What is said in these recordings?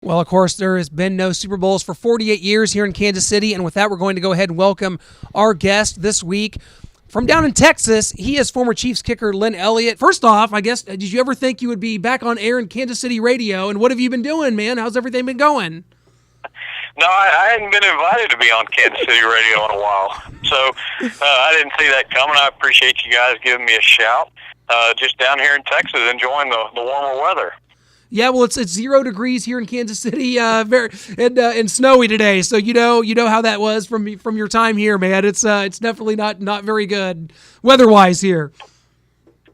Well, of course, there has been no Super Bowls for 48 years here in Kansas City, and with that, we're going to go ahead and welcome our guest this week. From down in Texas, he is former Chiefs kicker Lin Elliott. First off, I guess, did you ever think you would be back on air in Kansas City radio, and what have you been doing, man? How's everything been going? No, I hadn't been invited to be on Kansas City radio in a while, so I didn't see that coming. I appreciate you guys giving me a shout. Just down here in Texas, enjoying the warmer weather. Yeah, well, it's 0 degrees here in Kansas City, and snowy today. So you know how that was from your time here, man. It's definitely not very good weather-wise here.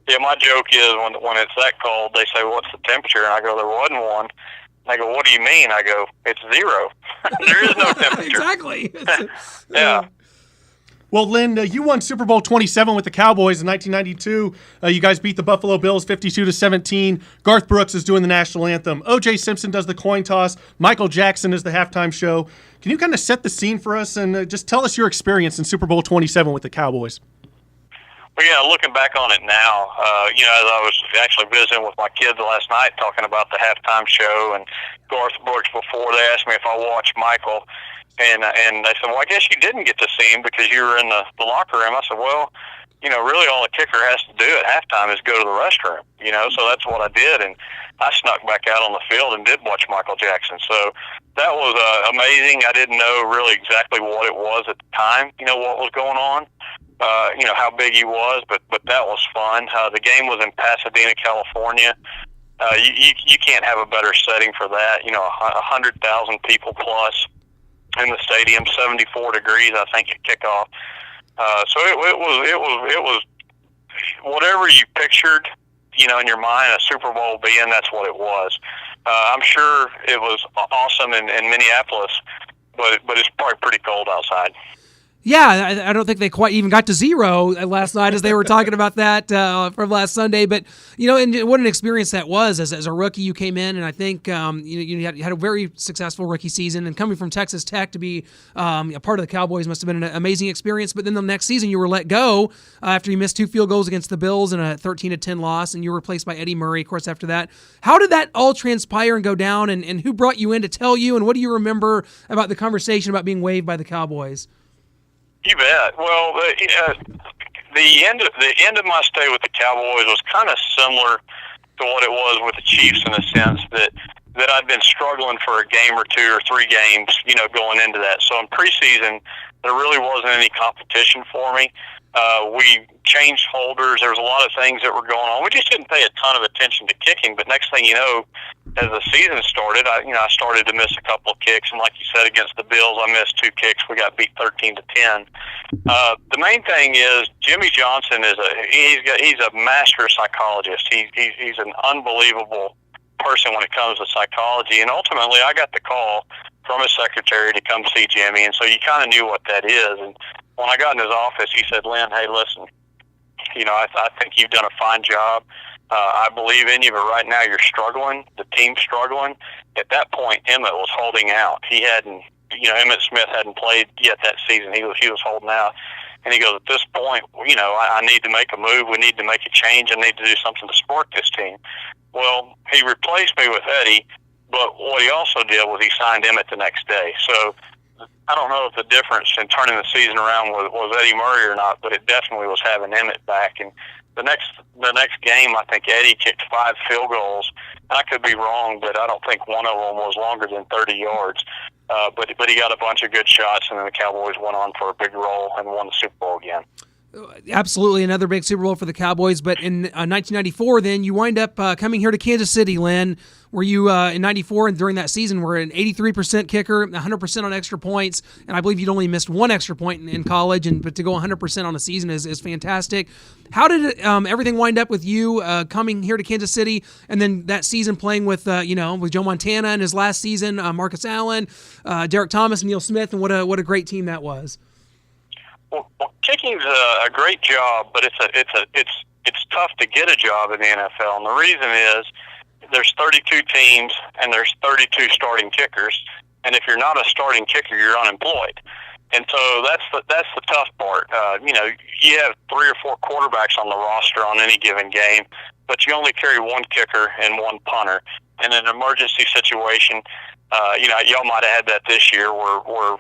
Yeah, my joke is when it's that cold, they say, "What's the temperature?" And I go, "There wasn't one." They go, "What do you mean?" I go, "It's 0. There is no temperature." Exactly. Yeah. Well, Lin, you won Super Bowl 27 with the Cowboys in 1992. You guys beat the Buffalo Bills 52-17. Garth Brooks is doing the national anthem. O.J. Simpson does the coin toss. Michael Jackson is the halftime show. Can you kind of set the scene for us and just tell us your experience in Super Bowl 27 with the Cowboys? Well, yeah, looking back on it now, as I was actually visiting with my kids last night talking about the halftime show and Garth Brooks before, they asked me if I watched Michael. And they said, "Well, I guess you didn't get to see him because you were in the locker room." I said, "Well, really all the kicker has to do at halftime is go to the restroom, so that's what I did. And I snuck back out on the field and did watch Michael Jackson. So that was amazing. I didn't know really exactly what it was at the time, what was going on, how big he was, but that was fun. The game was in Pasadena, California. You can't have a better setting for that, 100,000 people plus in the stadium, 74 degrees, I think, at kickoff. So it was whatever you pictured, in your mind, a Super Bowl being, that's what it was. I'm sure it was awesome in Minneapolis, but it's probably pretty cold outside. Yeah, I don't think they quite even got to 0 last night as they were talking about that from last Sunday. But, and what an experience that was. As a rookie, you came in, and I think you had a very successful rookie season. And coming from Texas Tech to be a part of the Cowboys must have been an amazing experience. But then the next season, you were let go after you missed 2 field goals against the Bills in a 13-10 loss, and you were replaced by Eddie Murray, of course, after that. How did that all transpire and go down, and who brought you in to tell you, and what do you remember about the conversation about being waived by the Cowboys? You bet. Well, the end of my stay with the Cowboys was kind of similar to what it was with the Chiefs in the sense that I'd been struggling for a game or 2 or 3 games, going into that. So in preseason, there really wasn't any competition for me. We changed holders. There was a lot of things that were going on. We just didn't pay a ton of attention to kicking. But next thing you know, as the season started, I started to miss a couple of kicks. And like you said, against the Bills, I missed 2 kicks. We got beat 13-10. The main thing is Jimmy Johnson he's a master psychologist. He's an unbelievable person when it comes to psychology. And ultimately, I got the call from his secretary to come see Jimmy. And so you kind of knew what that is. And when I got in his office, he said, "Lin, hey, listen, I think you've done a fine job. I believe in you, but right now you're struggling. The team's struggling." At that point, Emmett was holding out. He hadn't, Emmett Smith hadn't played yet that season. He was holding out. And he goes, "At this point, I need to make a move. We need to make a change. I need to do something to support this team." Well, he replaced me with Eddie, but what he also did was he signed Emmett the next day. So I don't know if the difference in turning the season around was Eddie Murray or not, but it definitely was having Emmett back. And the next game, I think Eddie kicked 5 field goals. I could be wrong, but I don't think one of them was longer than 30 yards. But he got a bunch of good shots, and then the Cowboys went on for a big roll and won the Super Bowl again. Absolutely, another big Super Bowl for the Cowboys. But in 1994, then you wind up coming here to Kansas City, Lin, where you in '94 and during that season were an 83% kicker, 100% on extra points, and I believe you'd only missed 1 extra point in college, but to go 100% on a season is fantastic. How did everything wind up with you coming here to Kansas City, and then that season playing with with Joe Montana in his last season, Marcus Allen, Derek Thomas, Neil Smith, and what a great team that was. Well, kicking's a great job, but it's tough to get a job in the NFL, and the reason is there's 32 teams and there's 32 starting kickers, and if you're not a starting kicker, you're unemployed. And so that's the tough part. You have 3 or 4 quarterbacks on the roster on any given game, but you only carry 1 kicker and 1 punter. in an emergency situation, y'all might have had that this year where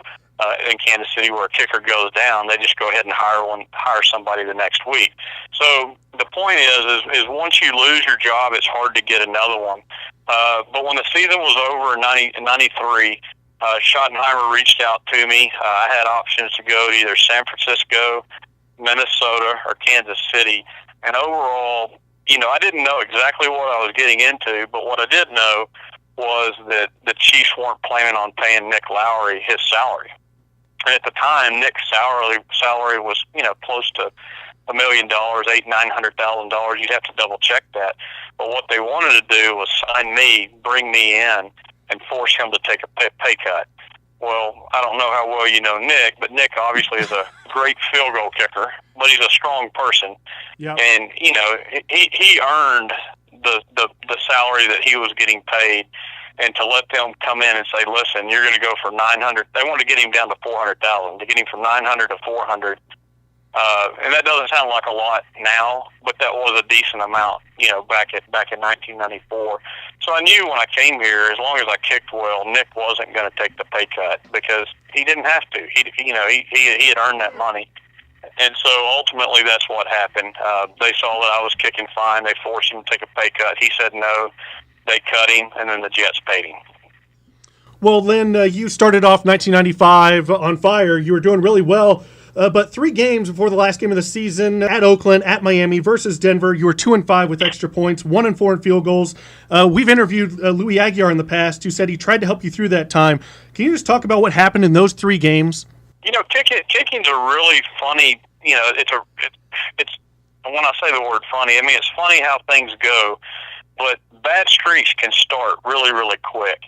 in Kansas City where a kicker goes down, they just go ahead and hire somebody the next week. So the point is once you lose your job, it's hard to get another one. But when the season was over in 93, Schottenheimer reached out to me. I had options to go to either San Francisco, Minnesota, or Kansas City. And overall, I didn't know exactly what I was getting into, but what I did know was that the Chiefs weren't planning on paying Nick Lowry his salary. And at the time, Nick's salary was, close to $1 million, $900,000. You'd have to double check that. But what they wanted to do was sign me, bring me in, and force him to take a pay cut. Well, I don't know how well you know Nick, but Nick obviously is a great field goal kicker, but he's a strong person. Yep. And, he earned the salary that he was getting paid. And to let them come in and say, listen, you're going to go for $900,000. They want to get him down to $400,000. To get him from $900,000 to $400,000. And that doesn't sound like a lot now, but that was a decent amount, back in 1994. So I knew when I came here, as long as I kicked well, Nick wasn't going to take the pay cut because he didn't have to. He had earned that money. And so ultimately that's what happened. They saw that I was kicking fine. They forced him to take a pay cut. He said no. They cut him, and then the Jets paid him. Well, Lin, you started off 1995 on fire. You were doing really well, but 3 games before the last game of the season, at Oakland, at Miami, versus Denver, you were 2-5 with extra points, 1-4 in field goals. We've interviewed Louis Aguiar in the past, who said he tried to help you through that time. Can you just talk about what happened in those 3 games? Kicking's a really funny. It's when I say the word funny, I mean it's funny how things go. But bad streaks can start really, really quick.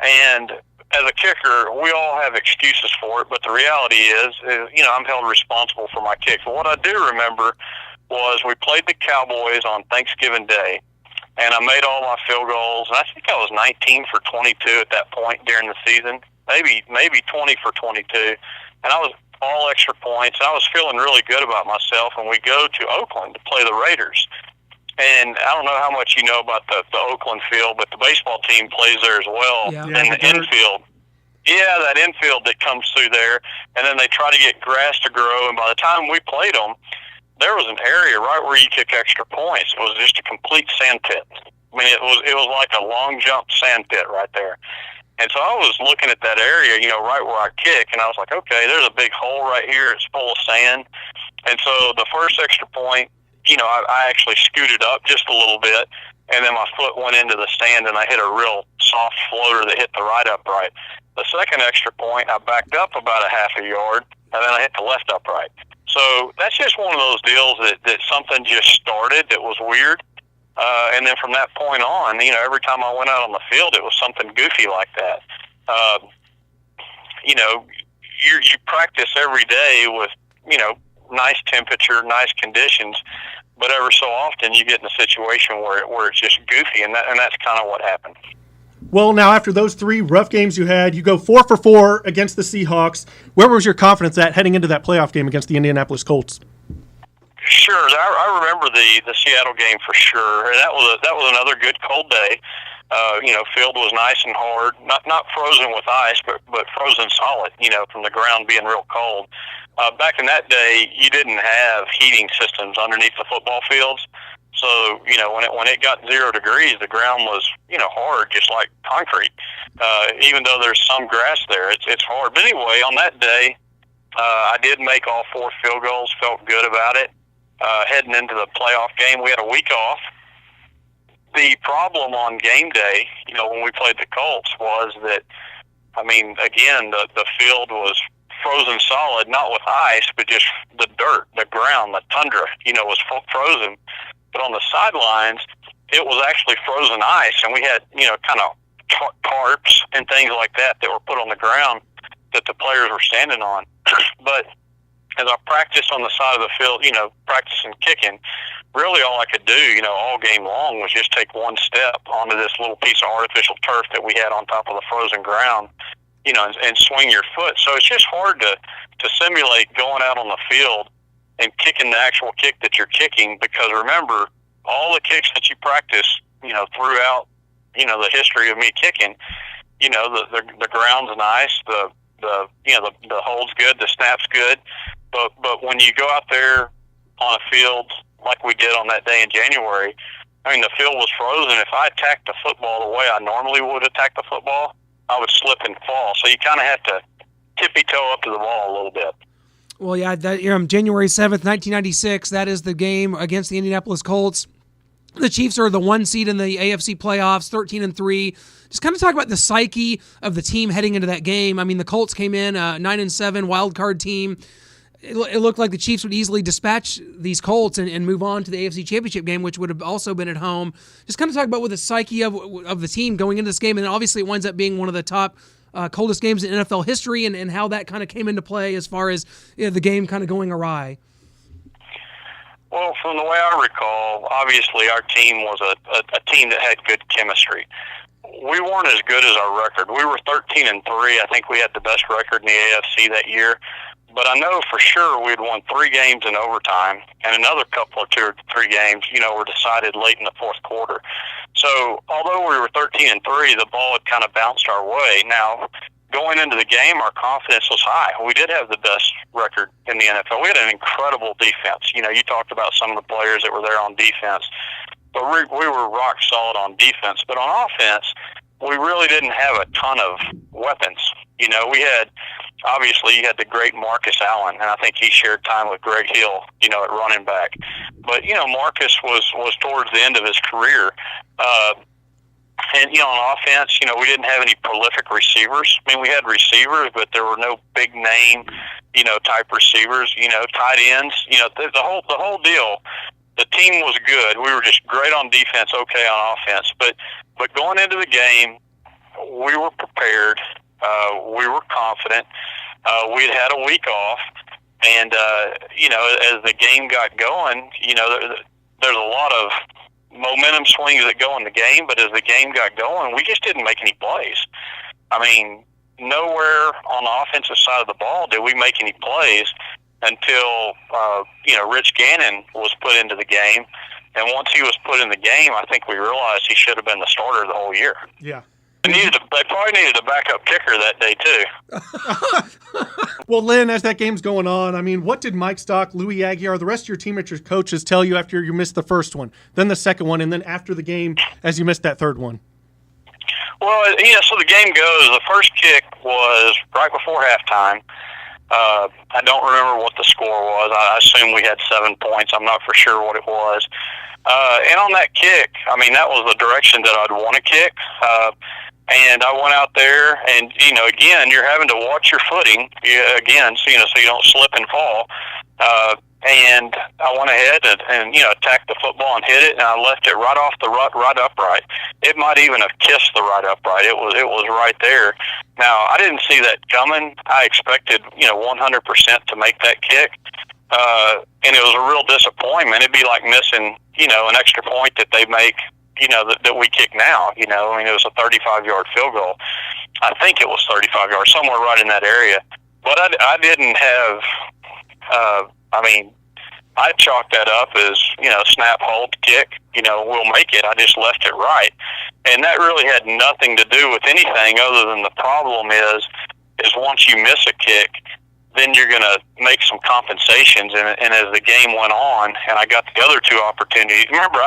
And as a kicker, we all have excuses for it, but the reality is I'm held responsible for my kicks. But what I do remember was we played the Cowboys on Thanksgiving Day, and I made all my field goals. And I think I was 19 for 22 at that point during the season, maybe 20 for 22. And I was all extra points. I was feeling really good about myself, and we go to Oakland to play the Raiders. And I don't know how much you know about the Oakland field, but the baseball team plays there as well. Yeah. And the infield. Yeah, that infield that comes through there. And then they try to get grass to grow. And by the time we played them, there was an area right where you kick extra points. It was just a complete sand pit. I mean, it was like a long jump sand pit right there. And so I was looking at that area, right where I kick, and I was like, okay, there's a big hole right here. It's full of sand. And so the first extra point, I actually scooted up just a little bit, and then my foot went into the stand, and I hit a real soft floater that hit the right upright. The second extra point, I backed up about a half a yard, and then I hit the left upright. So that's just one of those deals that something just started that was weird. And then from that point on, every time I went out on the field, it was something goofy like that. You practice every day with, nice temperature, nice conditions, but ever so often you get in a situation where it's just goofy, and that's kind of what happened. Well, now after those 3 rough games you had, you go 4 for 4 against the Seahawks. Where was your confidence at heading into that playoff game against the Indianapolis Colts? Sure, I remember the Seattle game for sure, and that was another good cold day. Field was nice and hard, not frozen with ice, but frozen solid. From the ground being real cold. Back in that day, you didn't have heating systems underneath the football fields, so when it got 0 degrees, the ground was hard, just like concrete. Even though there's some grass there, it's hard. But anyway, on that day, I did make all 4 field goals. Felt good about it. Heading into the playoff game, we had a week off. The problem on game day, when we played the Colts, was that, again, the field was frozen solid, not with ice, but just the dirt, the ground, the tundra, was frozen. But on the sidelines, it was actually frozen ice, and we had, kind of tarps and things like that were put on the ground that the players were standing on. But as I practiced on the side of the field, practicing kicking, really all I could do, all game long was just take one step onto this little piece of artificial turf that we had on top of the frozen ground, and swing your foot. So it's just hard to simulate going out on the field and kicking the actual kick that you're kicking, because remember, all the kicks that you practice, throughout the history of me kicking. The ground's nice, the hold's good, the snap's good, but when you go out there on a field like we did on that day in January, I mean, the field was frozen. If I attacked the football the way I normally would attack the football, I would slip and fall. So you kind of have to tippy-toe up to the ball a little bit. Well, yeah, January 7th, 1996, that is the game against the Indianapolis Colts. The Chiefs are the 1 seed in the AFC playoffs, 13-3. Just kind of talk about the psyche of the team heading into that game. I mean, the Colts came in 9-7 wild card team. It looked like the Chiefs would easily dispatch these Colts and move on to the AFC Championship game, which would have also been at home. Just kind of talk about what the psyche of the team going into this game, and then obviously it winds up being one of the top coldest games in NFL history, and how that kind of came into play as far as the game kind of going awry. Well, from the way I recall, obviously our team was a team that had good chemistry. We weren't as good as our record. We were 13-3. I think we had the best record in the AFC that year. But I know for sure we'd won 3 games in overtime, and another couple of 2 or 3 games, were decided late in the fourth quarter. So although we were 13-3, the ball had kind of bounced our way. Now, going into the game, our confidence was high. We did have the best record in the NFL. We had an incredible defense. You talked about some of the players that were there on defense. But we were rock solid on defense. But on offense, we really didn't have a ton of weapons. Obviously, you had the great Marcus Allen, and I think he shared time with Greg Hill, at running back. But, Marcus was towards the end of his career. And, on offense, we didn't have any prolific receivers. I mean, we had receivers, but there were no big name, type receivers, tight ends, the whole deal. The team was good. We were just great on defense, okay on offense. But going into the game, we were prepared. We were confident. We'd had a week off. And, as the game got going, there's a lot of momentum swings that go in the game, but as the game got going, we just didn't make any plays. I mean, nowhere on the offensive side of the ball did we make any plays until, Rich Gannon was put into the game. And once he was put in the game, I think we realized he should have been the starter the whole year. Yeah. They probably needed a backup kicker that day, too. Well, Lin, as that game's going on, I mean, what did Mike Stock, Louis Aguiar, the rest of your teammates, your coaches tell you after you missed the first one, then the second one, and then after the game as you missed that third one? Well, so the game goes, the first kick was right before halftime. I don't remember what the score was. I assume we had 7 points. I'm not for sure what it was. And on that kick, I mean, that was the direction that I'd want to kick. And I went out there, and, again, you're having to watch your footing, again, so you don't slip and fall. And I went ahead and attacked the football and hit it, and I left it right off the right upright. It might even have kissed the right upright. It was right there. Now, I didn't see that coming. I expected, 100% to make that kick. And it was a real disappointment. It'd be like missing, an extra point that they make, that we kick now. I mean, it was a 35-yard field goal. I think it was 35 yards, somewhere right in that area. But I didn't have, I chalked that up as, snap, hold, kick, we'll make it. I just left it right. And that really had nothing to do with anything other than the problem is once you miss a kick, then you're going to make some compensations. And as the game went on, and I got the other 2 opportunities, remember,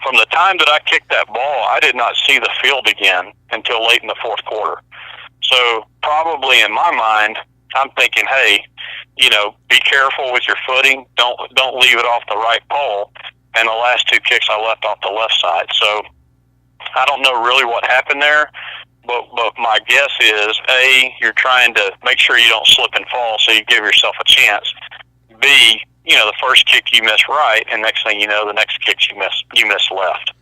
from the time that I kicked that ball, I did not see the field again until late in the fourth quarter. So probably in my mind, I'm thinking, hey, be careful with your footing. Don't leave it off the right pole. And the last 2 kicks I left off the left side. So I don't know really what happened there, but my guess is, A, you're trying to make sure you don't slip and fall so you give yourself a chance. B, the first kick you miss right, and next thing you know, the next kick you miss left.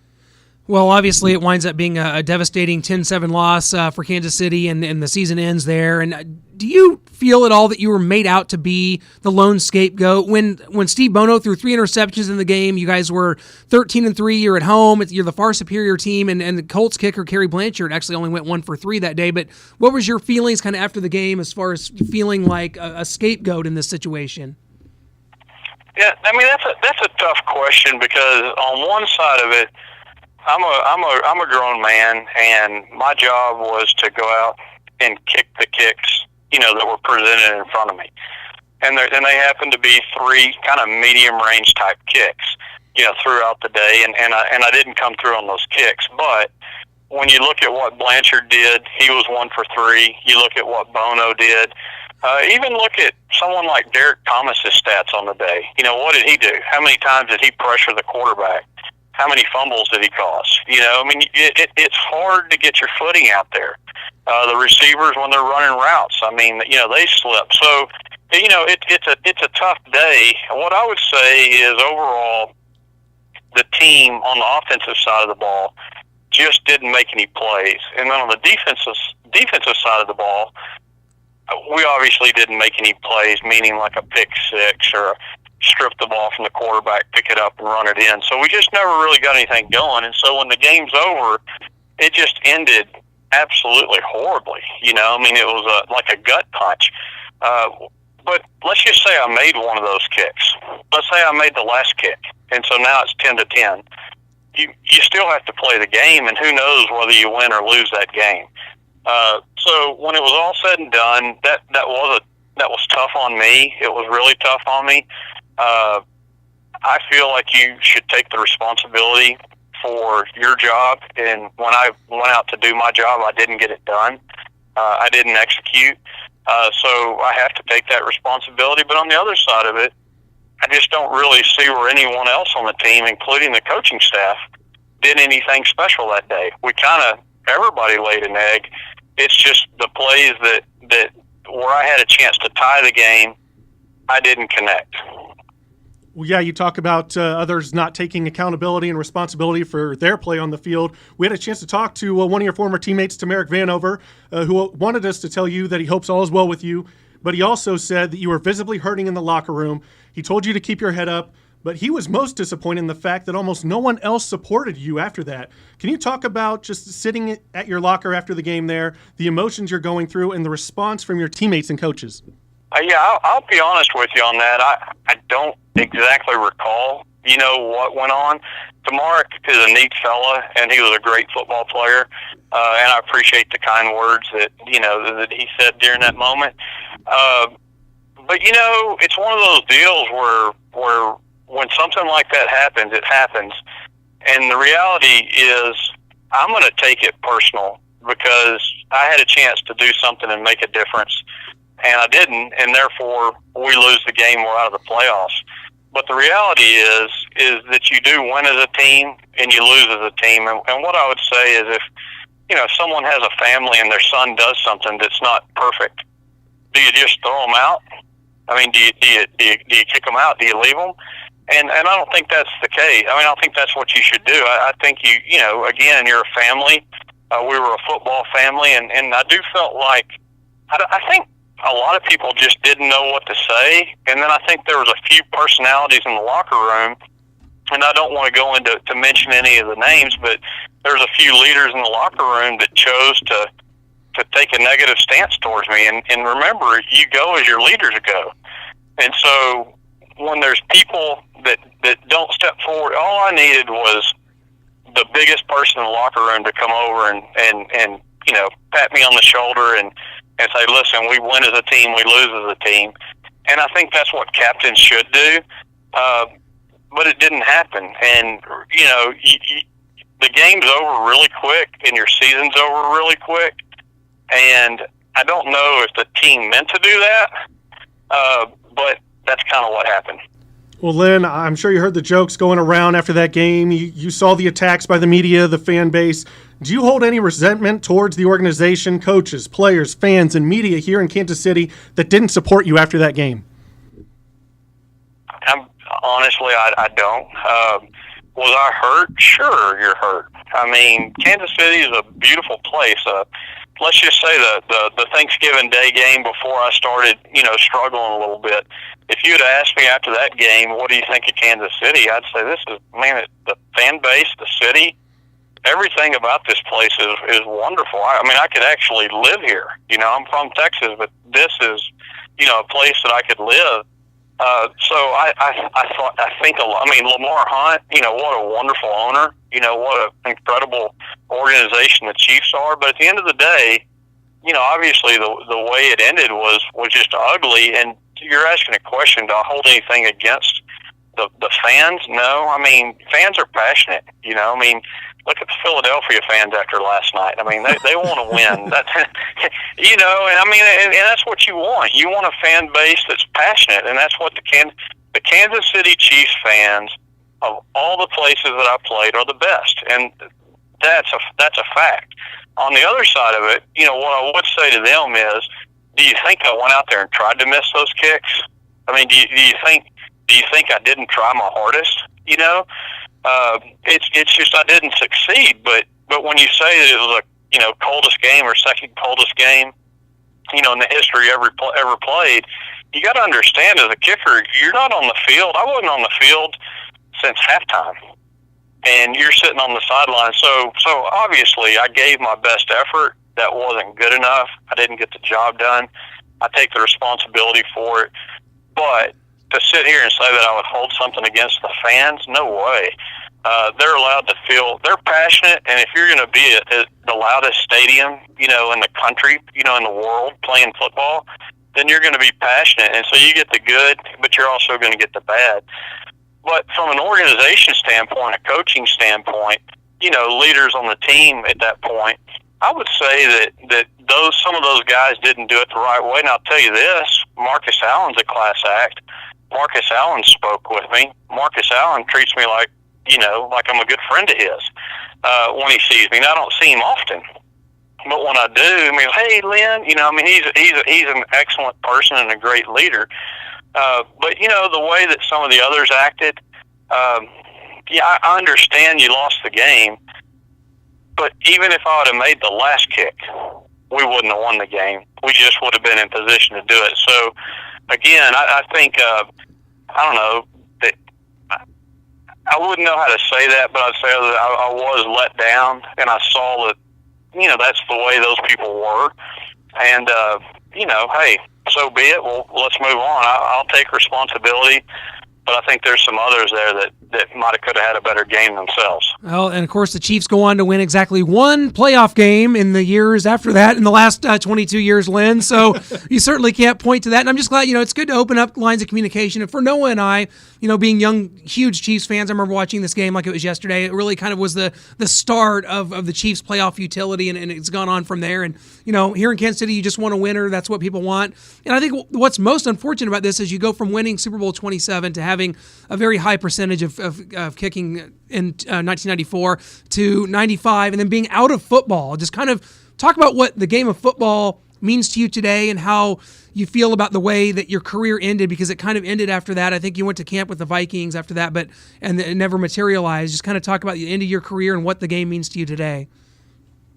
Well, obviously, it winds up being a devastating 10-7 loss for Kansas City, and the season ends there. And do you feel at all that you were made out to be the lone scapegoat? When Steve Bono threw 3 interceptions in the game, you guys were 13-3, you're at home, you're the far superior team, and the Colts kicker, Kerry Blanchard, actually only went 1 for 3 that day. But what was your feelings kind of after the game as far as feeling like a scapegoat in this situation? Yeah, I mean, that's a tough question because on one side of it, I'm a grown man, and my job was to go out and kick the kicks, that were presented in front of me. And they happened to be 3 kind of medium range type kicks, throughout the day. And I didn't come through on those kicks. But when you look at what Blanchard did, he was 1 for 3. You look at what Bono did. Even look at someone like Derek Thomas's stats on the day. What did he do? How many times did he pressure the quarterback? How many fumbles did he cause? It's hard to get your footing out there. The receivers, when they're running routes, they slip. So, it's a tough day. And what I would say is overall, the team on the offensive side of the ball just didn't make any plays. And then on the defensive side of the ball, we obviously didn't make any plays, meaning like a pick six or strip the ball from the quarterback, pick it up, and run it in. So we just never really got anything going. And so when the game's over, it just ended absolutely horribly. It was like a gut punch. But let's just say I made one of those kicks. Let's say I made the last kick, and so now it's 10-10. You still have to play the game, and who knows whether you win or lose that game. So when it was all said and done, that was tough on me. It was really tough on me. I feel like you should take the responsibility for your job, and when I went out to do my job, I didn't get it done. I didn't execute. So I have to take that responsibility. But on the other side of it, I just don't really see where anyone else on the team, including the coaching staff, did anything special that day. Everybody laid an egg. It's just the plays that where I had a chance to tie the game, I didn't connect. Well, yeah, you talk about others not taking accountability and responsibility for their play on the field. We had a chance to talk to one of your former teammates, Tamarick Vanover, who wanted us to tell you that he hopes all is well with you, but he also said that you were visibly hurting in the locker room. He told you to keep your head up, but he was most disappointed in the fact that almost no one else supported you after that. Can you talk about just sitting at your locker after the game there, the emotions you're going through, and the response from your teammates and coaches? Yeah, I'll be honest with you on that. I don't exactly recall, what went on. Tamarick is a neat fella, and he was a great football player, and I appreciate the kind words that he said during that moment. But it's one of those deals where when something like that happens, it happens, and the reality is I'm going to take it personal because I had a chance to do something and make a difference. And I didn't, and therefore we lose the game. We're out of the playoffs. But the reality is that you do win as a team and you lose as a team. And what I would say is if someone has a family and their son does something that's not perfect, do you just throw them out? Do you kick them out? Do you leave them? And I don't think that's the case. I don't think that's what you should do. I think again, you're a family. We were a football family, and I do felt like I think a lot of people just didn't know what to say. And then I think there was a few personalities in the locker room, and I don't want to go into to mention any of the names, but there's a few leaders in the locker room that chose to take a negative stance towards me. And remember, you go as your leaders go. And so when there's people that don't step forward, all I needed was the biggest person in the locker room to come over and pat me on the shoulder and say, listen, we win as a team, we lose as a team. And I think that's what captains should do. But it didn't happen. And, the game's over really quick and your season's over really quick. And I don't know if the team meant to do that, but that's kind of what happened. Well, Lin, I'm sure you heard the jokes going around after that game. You saw the attacks by the media, the fan base. Do you hold any resentment towards the organization, coaches, players, fans, and media here in Kansas City that didn't support you after that game? Honestly, I don't. Was I hurt? Sure, you're hurt. Kansas City is a beautiful place. Let's just say the Thanksgiving Day game before I started, struggling a little bit. If you had asked me after that game, what do you think of Kansas City? I'd say the fan base, the city, everything about this place is wonderful. I could actually live here. I'm from Texas, but this is, a place that I could live. So I think a lot. I mean, Lamar Hunt, what a wonderful owner. What an incredible organization the Chiefs are. But at the end of the day, obviously the way it ended was just ugly. And you're asking a question, do I hold anything against the fans? No. I mean, fans are passionate. I mean, look at the Philadelphia fans after last night. I mean, they want to win. That's, and I mean, and that's what you want. You want a fan base that's passionate, and that's what the Kansas City Chiefs fans of all the places that I played are the best, and that's a fact. On the other side of it, what I would say to them is, do you think I went out there and tried to miss those kicks? I mean, do you think I didn't try my hardest? It's just I didn't succeed. But when you say that it was a coldest game or second coldest game, in the history ever played, you got to understand as a kicker, you're not on the field. I wasn't on the field since halftime, and you're sitting on the sideline. So obviously, I gave my best effort. That wasn't good enough. I didn't get the job done. I take the responsibility for it. But to sit here and say that I would hold something against the fans, no way. They're allowed to feel, they're passionate, and if you're going to be at the loudest stadium, in the country, in the world playing football, then you're going to be passionate. And so you get the good, but you're also going to get the bad. But from an organization standpoint, a coaching standpoint, leaders on the team at that point, I would say that some of those guys didn't do it the right way. And I'll tell you this, Marcus Allen's a class act. Marcus Allen spoke with me. Marcus Allen treats me like I'm a good friend of his when he sees me. Now, I don't see him often, but when I do, hey, Lin, he's an excellent person and a great leader. But the way that some of the others acted, I understand you lost the game, but even if I would have made the last kick, we wouldn't have won the game. We just would have been in position to do it. So, again, I think, I don't know, that I wouldn't know how to say that, but I'd say that I was let down, and I saw that, that's the way those people were. And, hey, so be it. Well, let's move on. I'll take responsibility. But I think there's some others there that might have could have had a better game themselves. Well, and of course the Chiefs go on to win exactly one playoff game in the years after that, in the last 22 years, Lynn. So you certainly can't point to that. And I'm just glad, it's good to open up lines of communication. And for Noah and I, being young, huge Chiefs fans, I remember watching this game like it was yesterday. It really kind of was the start of the Chiefs' playoff utility, and it's gone on from there. And, here in Kansas City, you just want a winner. That's what people want. And I think what's most unfortunate about this is you go from winning Super Bowl 27 to having a very high percentage of kicking in 1994 to 95, and then being out of football. Just kind of talk about what the game of football means to you today and how you feel about the way that your career ended, because it kind of ended after that. I think you went to camp with the Vikings after that, and it never materialized. Just kind of talk about the end of your career and what the game means to you today.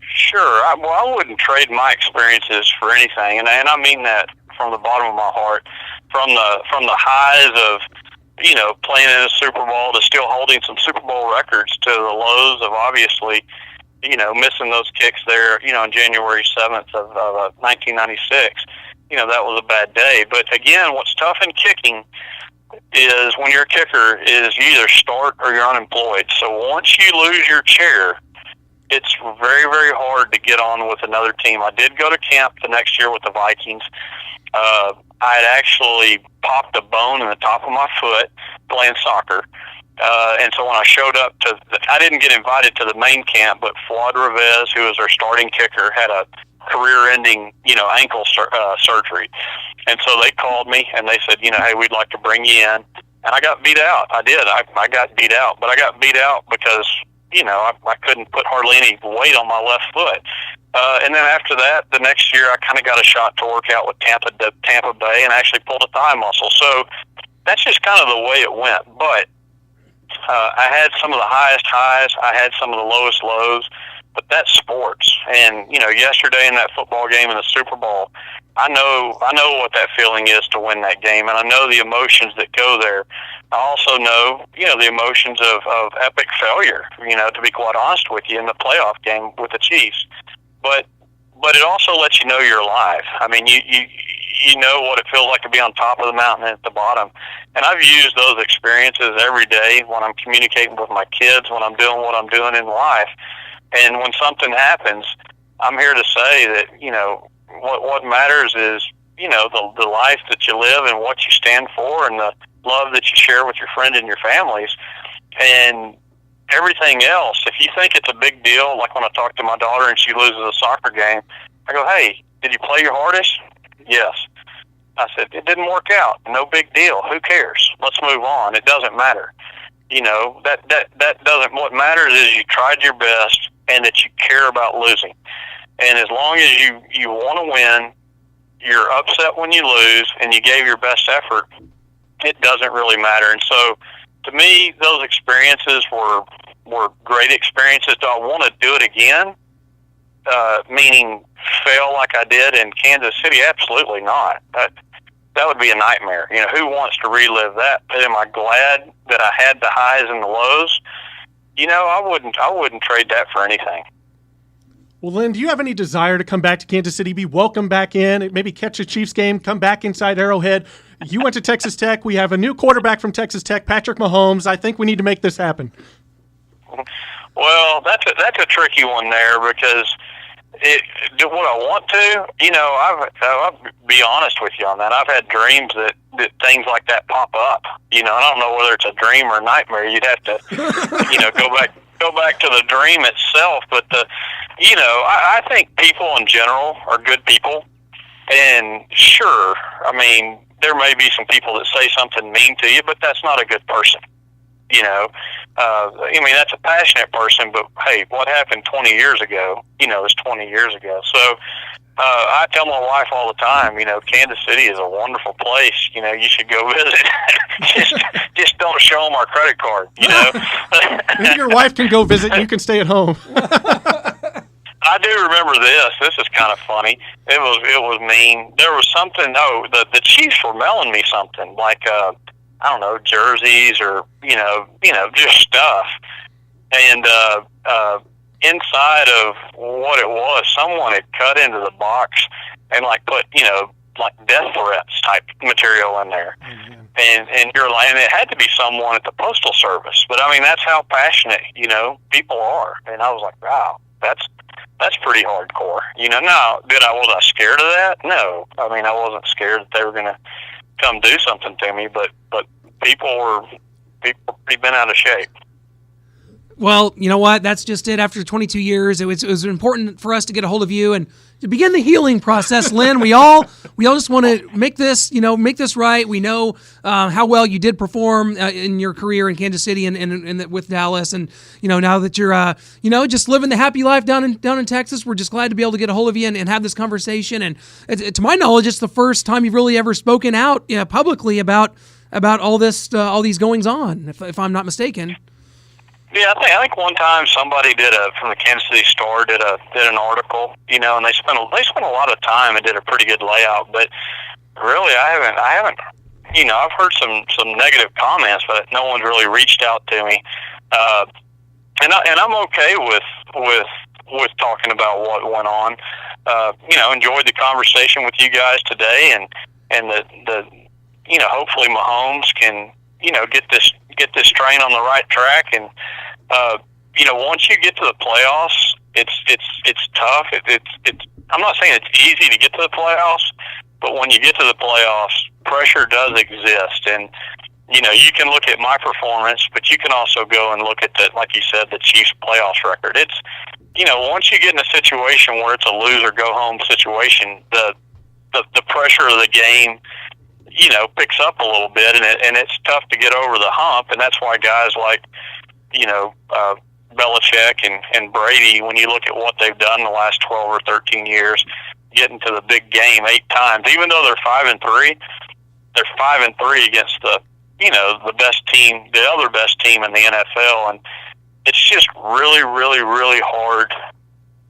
Sure. I wouldn't trade my experiences for anything, and I mean that from the bottom of my heart. From the highs of playing in a Super Bowl to still holding some Super Bowl records, to the lows of obviously, missing those kicks there, on January 7th of 1996. That was a bad day. But again, what's tough in kicking is when you're a kicker is you either start or you're unemployed. So once you lose your chair, it's very, very hard to get on with another team. I did go to camp the next year with the Vikings. I had actually popped a bone in the top of my foot playing soccer. And so when I showed up I didn't get invited to the main camp, but Fuad Revez, who was our starting kicker, had a career-ending, ankle surgery. And so they called me and they said, hey, we'd like to bring you in. And I got beat out. I did. I got beat out. But I got beat out because, I couldn't put hardly any weight on my left foot. And then after that, the next year, I kind of got a shot to work out with Tampa Bay and actually pulled a thigh muscle. So that's just kind of the way it went. But I had some of the highest highs. I had some of the lowest lows. But that's sports. And, yesterday in that football game in the Super Bowl, I know what that feeling is to win that game, and I know the emotions that go there. I also know, the emotions of epic failure, to be quite honest with you, in the playoff game with the Chiefs. But it also lets you know you're alive. I mean, you you know what it feels like to be on top of the mountain and at the bottom. And I've used those experiences every day when I'm communicating with my kids, when I'm doing what I'm doing in life. And when something happens, I'm here to say that, what matters is, the life that you live and what you stand for and the love that you share with your friends and your families. And everything else, if you think it's a big deal, like when I talk to my daughter and she loses a soccer game, I go, hey, did you play your hardest? Yes. I said, it didn't work out. No big deal. Who cares? Let's move on. It doesn't matter. That doesn't, what matters is you tried your best and that you care about losing. And as long as you want to win, you're upset when you lose, and you gave your best effort, it doesn't really matter. And so, to me, those experiences were great experiences. Do I want to do it again? Meaning fail like I did in Kansas City? Absolutely not. That would be a nightmare. Who wants to relive that? But am I glad that I had the highs and the lows? I wouldn't trade that for anything. Well, Lin, do you have any desire to come back to Kansas City, be welcomed back in, maybe catch a Chiefs game, come back inside Arrowhead? You went to Texas Tech. We have a new quarterback from Texas Tech, Patrick Mahomes. I think we need to make this happen. Well, that's a tricky one there because would I want to? I'll be honest with you on that. I've had dreams that things like that pop up. I don't know whether it's a dream or a nightmare. You'd have to, go back to the dream itself. But I think people in general are good people. And sure, there may be some people that say something mean to you, but that's not a good person. That's a passionate person, but hey, what happened 20 years ago, is 20 years ago. So, I tell my wife all the time, Kansas City is a wonderful place. You should go visit. just don't show them our credit card, Maybe your wife can go visit. You can stay at home. I do remember this. This is kind of funny. It was mean. There was something. Oh, the Chiefs were mailing me something like I don't know, jerseys or just stuff. And inside of what it was, someone had cut into the box and put death threats type material in there. Mm-hmm. And you're like, and it had to be someone at the Postal Service. But that's how passionate people are. And I was like, wow, that's pretty hardcore. Now, was I scared of that? No. I wasn't scared that they were going to come do something to me, but people were pretty bent out of shape. Well, you know what? That's just it. After 22 years, it was important for us to get a hold of you and to begin the healing process, Lin. We all just want to make this right. We know how well you did perform in your career in Kansas City and with Dallas, and now that you're just living the happy life down in Texas, we're just glad to be able to get a hold of you and have this conversation. And to my knowledge, it's the first time you've really ever spoken out publicly about all this, all these goings on, if I'm not mistaken. Yeah, I think one time somebody from the Kansas City Star did an article, and they spent a lot of time and did a pretty good layout. But really, I haven't, I've heard some negative comments, but no one's really reached out to me. And I'm okay with talking about what went on. Enjoyed the conversation with you guys today, and the hopefully Mahomes can get this train on the right track. And once you get to the playoffs, it's tough. It's I'm not saying it's easy to get to the playoffs, but when you get to the playoffs, pressure does exist. And you can look at my performance, but you can also go and look at like you said, the Chiefs' playoffs record. It's once you get in a situation where it's a lose or go home situation, the pressure of the game picks up a little bit, and it's tough to get over the hump. And that's why guys like Belichick and Brady, when you look at what they've done in the last 12 or 13 years, getting to the big game 8 times, even though they're 5-3, they're 5-3 against the best team, the other best team in the NFL. And it's just really, really, really hard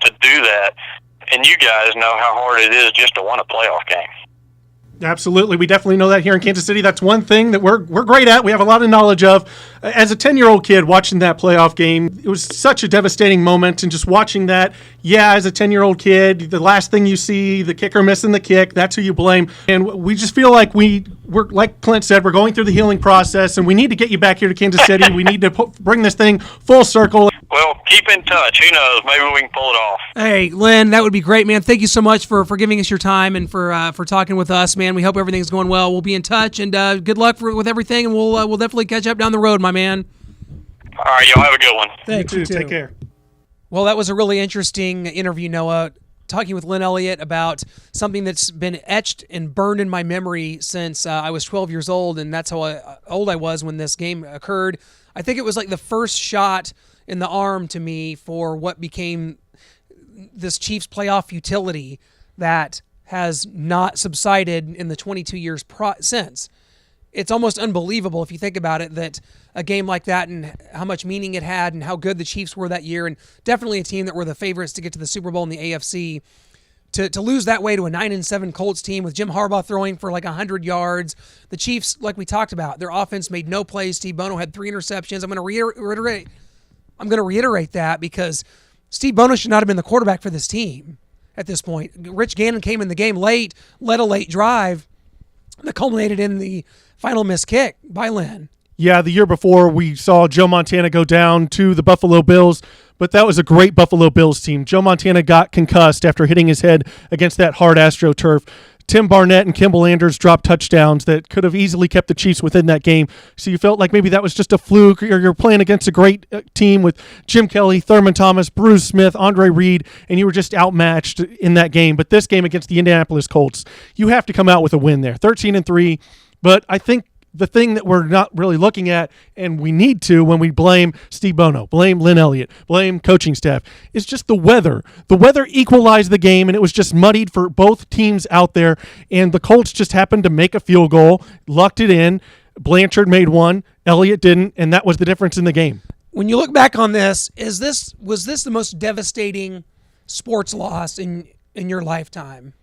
to do that. And you guys know how hard it is just to win a playoff game. Absolutely. We definitely know that here in Kansas City. That's one thing that we're great at. We have a lot of knowledge of. As a 10-year-old kid watching that playoff game, it was such a devastating moment. And just watching that, as a 10-year-old kid, the last thing you see, the kicker missing the kick, that's who you blame. And we just feel like we're, like Clint said, we're going through the healing process, and we need to get you back here to Kansas City. We need to bring this thing full circle. Well, keep in touch. Who knows? Maybe we can pull it off. Hey, Lin, that would be great, man. Thank you so much for giving us your time and for talking with us, man. We hope everything's going well. We'll be in touch, and good luck with everything, and we'll definitely catch up down the road, my man. All right, y'all have a good one. Thanks, You too. Take care. Well, that was a really interesting interview, Noah, talking with Lin Elliott about something that's been etched and burned in my memory since I was 12 years old, and that's how old I was when this game occurred. I think it was like the first shot in the arm to me for what became this Chiefs playoff futility that has not subsided in the 22 years since. It's almost unbelievable if you think about it that a game like that and how much meaning it had and how good the Chiefs were that year, and definitely a team that were the favorites to get to the Super Bowl in the AFC, to lose that way to a 9-7 Colts team with Jim Harbaugh throwing for like 100 yards. The Chiefs, like we talked about, their offense made no plays. Steve Bono had 3 interceptions. I'm going to reiterate that because Steve Bono should not have been the quarterback for this team at this point. Rich Gannon came in the game late, led a late drive that culminated in the final missed kick by Lin. Yeah, the year before we saw Joe Montana go down to the Buffalo Bills, but that was a great Buffalo Bills team. Joe Montana got concussed after hitting his head against that hard AstroTurf. Tim Barnett and Kimball Anders dropped touchdowns that could have easily kept the Chiefs within that game. So you felt like maybe that was just a fluke, or you're playing against a great team with Jim Kelly, Thurman Thomas, Bruce Smith, Andre Reed, and you were just outmatched in that game. But this game against the Indianapolis Colts, you have to come out with a win there, 13-3. But I think the thing that we're not really looking at, and we need to when we blame Steve Bono, blame Lin Elliott, blame coaching staff, is just the weather. The weather equalized the game, and it was just muddied for both teams out there, and the Colts just happened to make a field goal, lucked it in. Blanchard made one, Elliott didn't, and that was the difference in the game. When you look back on this, was this the most devastating sports loss in your lifetime?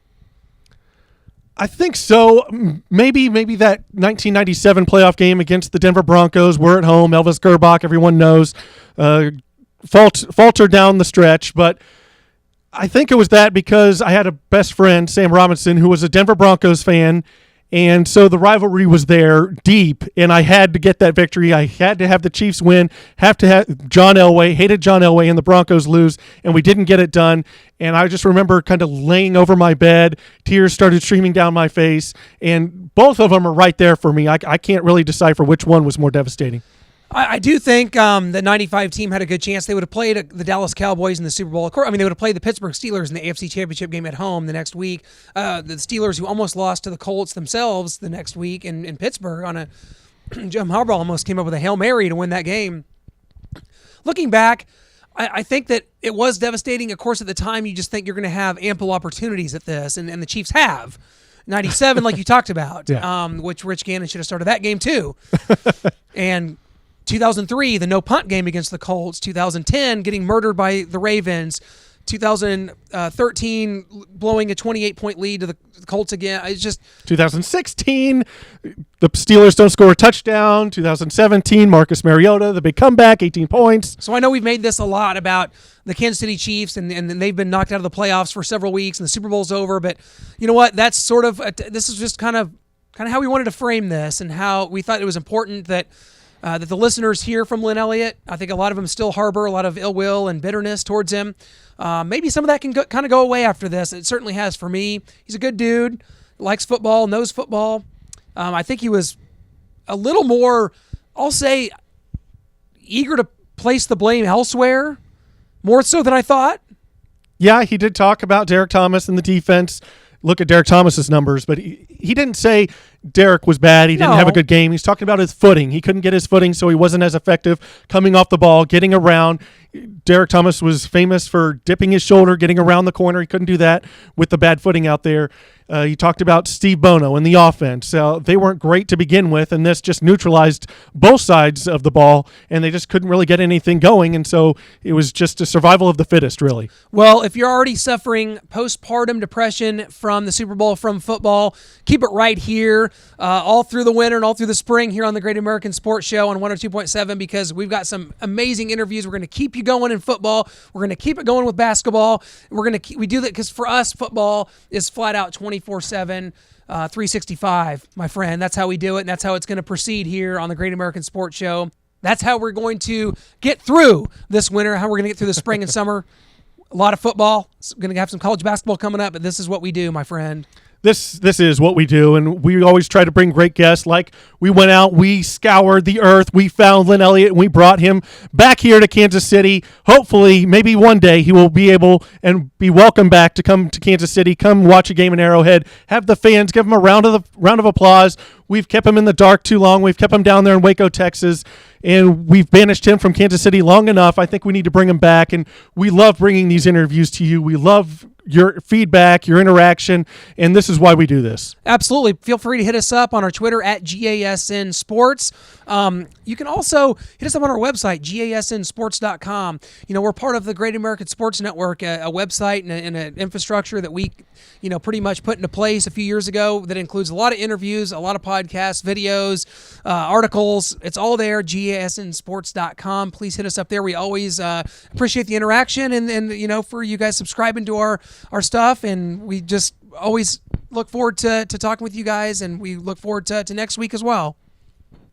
I think so. Maybe that 1997 playoff game against the Denver Broncos. We're at home. Elvis Gerbach, everyone knows, faltered down the stretch. But I think it was that because I had a best friend, Sam Robinson, who was a Denver Broncos fan. And so the rivalry was there deep, and I had to get that victory. I had to have the Chiefs win, have to have John Elway, hated John Elway, and the Broncos lose, and we didn't get it done. And I just remember kind of laying over my bed, tears started streaming down my face, and both of them are right there for me. I can't really decipher which one was more devastating. I do think the 95 team had a good chance. They would have played the Dallas Cowboys in the Super Bowl. I mean, they would have played the Pittsburgh Steelers in the AFC Championship game at home the next week. The Steelers, who almost lost to the Colts themselves the next week in Pittsburgh on Jim Harbaugh almost came up with a Hail Mary to win that game. Looking back, I think that it was devastating. Of course, at the time, you just think you're going to have ample opportunities at this, and the Chiefs have. 97, like you talked about, which Rich Gannon should have started that game too. And 2003, the no-punt game against the Colts. 2010, getting murdered by the Ravens. 2013, blowing a 28-point lead to the Colts again. It's just 2016, the Steelers don't score a touchdown. 2017, Marcus Mariota, the big comeback, 18 points. So I know we've made this a lot about the Kansas City Chiefs, and they've been knocked out of the playoffs for several weeks, and the Super Bowl's over. But you know what? That's sort of this is just kind of how we wanted to frame this, and how we thought it was important that the listeners hear from Lin Elliott. I think a lot of them still harbor a lot of ill will and bitterness towards him. Maybe some of that can kind of go away after this. It certainly has for me. He's a good dude, likes football, knows football. I think he was a little more, I'll say, eager to place the blame elsewhere, more so than I thought. Yeah, he did talk about Derek Thomas and the defense. Look at Derek Thomas's numbers, but he didn't say Derek was bad. He didn't have a good game. He's talking about his footing. He couldn't get his footing, so he wasn't as effective coming off the ball, getting around. Derek Thomas was famous for dipping his shoulder, getting around the corner. He couldn't do that with the bad footing out there. You talked about Steve Bono and the offense. They weren't great to begin with, and this just neutralized both sides of the ball, and they just couldn't really get anything going, and so it was just a survival of the fittest, really. Well, if you're already suffering postpartum depression from the Super Bowl, from football, keep it right here all through the winter and all through the spring here on the Great American Sports Show on 102.7, because we've got some amazing interviews. We're going to keep you going in football. We're going to keep it going with basketball. We do that because for us, football is flat out 24/7, 365, my friend. That's how we do it, and that's how it's going to proceed here on the Great American Sports Show. That's how we're going to get through this winter, how we're going to get through the spring and summer. A lot of football. We're going to have some college basketball coming up, but this is what we do, my friend. This is what we do, and we always try to bring great guests. Like, we went out, we scoured the earth, we found Lin Elliott, and we brought him back here to Kansas City. Hopefully, maybe one day he will be able and be welcome back to come to Kansas City, come watch a game in Arrowhead, have the fans give him a round of applause. We've kept him in the dark too long. We've kept him down there in Waco, Texas, and we've banished him from Kansas City long enough. I think we need to bring him back, and we love bringing these interviews to you. We love your feedback, your interaction, and this is why we do this. Absolutely. Feel free to hit us up on our Twitter at GASN Sports. You can also hit us up on our website, gasnsports.com. We're part of the Great American Sports Network, a website and an infrastructure that we pretty much put into place a few years ago that includes a lot of interviews, a lot of podcasts, videos, articles. It's all there, gasnsports.com. Please hit us up there. We always appreciate the interaction and for you guys subscribing to our stuff, and we just always look forward to talking with you guys, and we look forward to next week as well.